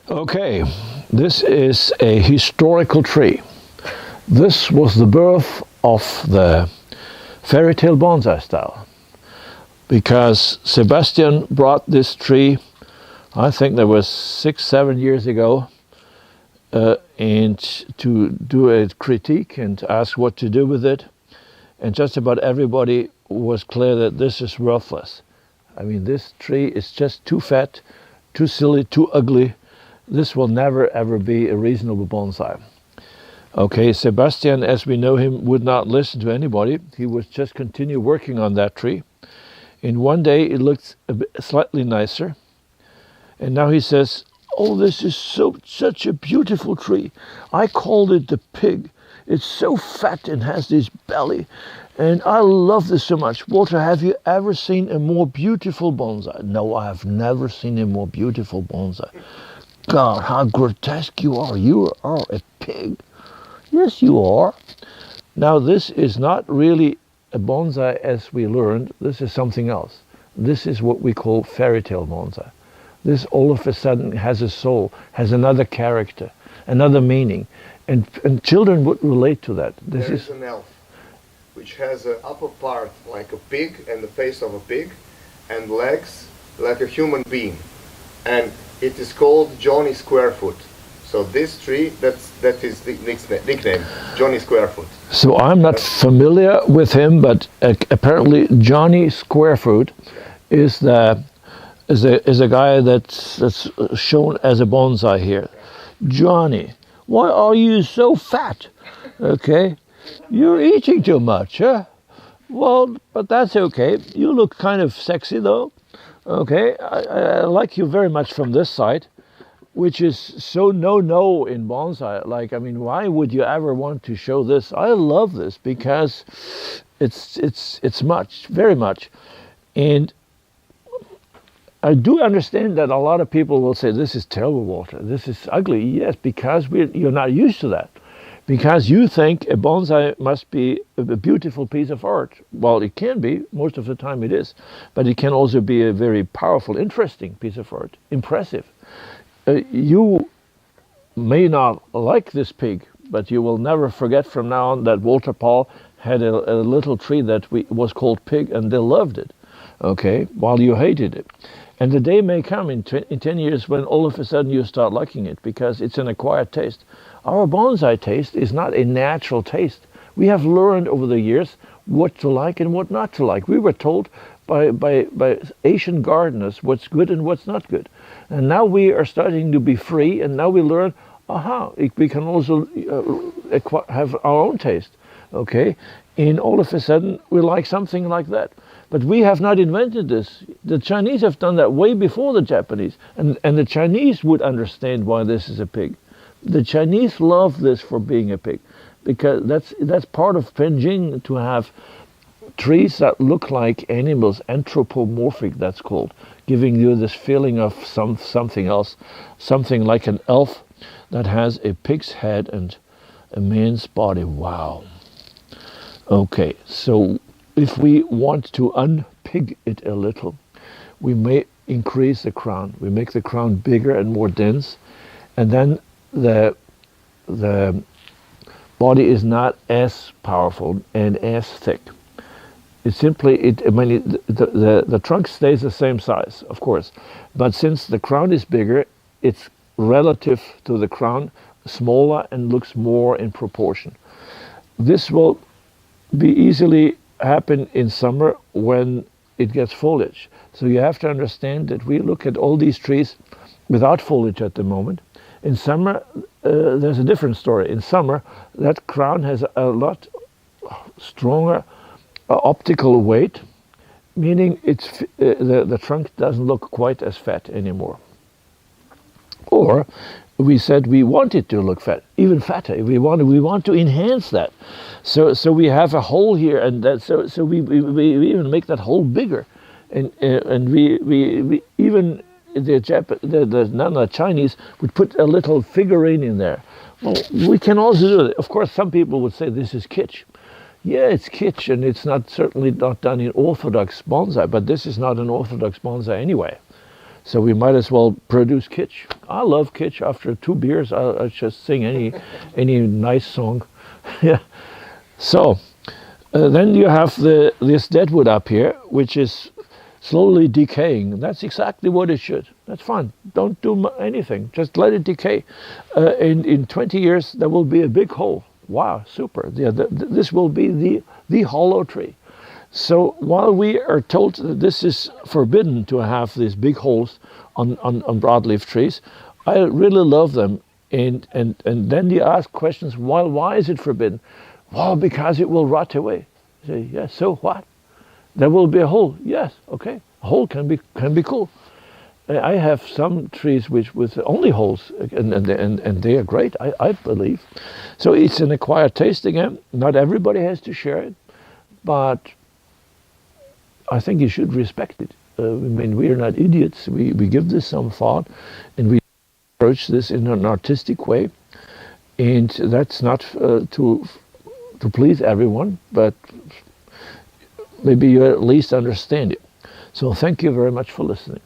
Okay, this is a historical tree. This was the birth of the fairy tale bonsai style, because Sebastian brought this tree, I think that was 6-7 years ago, and to do a critique and ask what to do with it. And just about everybody was clear that this is worthless. I mean, this tree is just too fat, too silly, too ugly. This will never ever be a reasonable bonsai. Okay, Sebastian, as we know him, would not listen to anybody. He would just continue working on that tree. And one day it looked a bit, slightly nicer. And now he says, oh, this is such a beautiful tree. I called it the pig. It's so fat and has this belly. And I love this so much. Walter, have you ever seen a more beautiful bonsai? No, I have never seen a more beautiful bonsai. God, how grotesque you are. You are a pig. Yes, you are. Now, this is not really a bonsai as we learned. This is something else. This is what we call fairy tale bonsai. This all of a sudden has a soul, has another character, another meaning. And children would relate to that. There is an elf which has an upper part like a pig and the face of a pig and legs like a human being. And it is called Johnny Squarefoot. So this tree, that is the nickname, Johnny Squarefoot. So I'm not familiar with him, but apparently Johnny Squarefoot is a guy that's shown as a bonsai here. Johnny, why are you so fat? Okay, you're eating too much, huh? Well, but that's okay. You look kind of sexy though. Okay, I like you very much from this side, which is so no in bonsai. Like, I mean, why would you ever want to show this? I love this because it's much, very much. And I do understand that a lot of people will say, this is terrible, Walter. This is ugly. Yes, because you're not used to that. Because you think a bonsai must be a beautiful piece of art. Well, it can be, most of the time it is, but it can also be a very powerful, interesting piece of art, impressive. You may not like this pig, but you will never forget from now on that Walter Pall had a little tree that was called Pig, and they loved it, okay, while you hated it. And the day may come in 10 years when all of a sudden you start liking it, because it's an acquired taste. Our bonsai taste is not a natural taste. We have learned over the years what to like and what not to like. We were told by Asian gardeners what's good and what's not good. And now we are starting to be free, and now we learn, we can also have our own taste, okay? And all of a sudden we like something like that. But we have not invented this. The Chinese have done that way before the Japanese. And the Chinese would understand why this is a pig. The Chinese love this for being a pig, because that's part of Penjing, to have trees that look like animals, anthropomorphic that's called, giving you this feeling of something else, something like an elf that has a pig's head and a man's body. Wow. Okay, so if we want to unpig it a little, we may increase the crown. We make the crown bigger and more dense, and then the body is not as powerful and as thick. It's simply, the trunk stays the same size, of course, but since the crown is bigger, it's relative to the crown smaller and looks more in proportion. This will be easily happen in summer when it gets foliage. So you have to understand that we look at all these trees without foliage at the moment. In summer, there's a different story. In summer, that crown has a lot stronger optical weight, meaning it's the trunk doesn't look quite as fat anymore. Or we said we want it to look fat, even fatter. We want to enhance that. So we have a hole here, and that so we even make that hole bigger, and we even the Chinese would put a little figurine in there. Well, we can also do it. Of course, some people would say this is kitsch. Yeah, it's kitsch, and it's certainly not done in orthodox bonsai, but this is not an orthodox bonsai anyway. So we might as well produce kitsch. I love kitsch. After 2 beers, I'll just sing any nice song. Yeah. So then you have this deadwood up here, which is slowly decaying. That's exactly what it should. That's fine. Don't do anything. Just let it decay. In 20 years, there will be a big hole. Wow, super. Yeah, this will be the hollow tree. So while we are told that this is forbidden to have these big holes on broadleaf trees, I really love them. And then you ask questions, why is it forbidden? Well, because it will rot away. You say, yes, so what? There will be a hole. Yes, okay. A hole can be cool. I have some trees with only holes, and they are great, I believe. So it's an acquired taste again. Not everybody has to share it, but I think you should respect it. I mean, we are not idiots. We give this some thought, and we approach this in an artistic way. And that's not to please everyone, but maybe you at least understand it. So thank you very much for listening.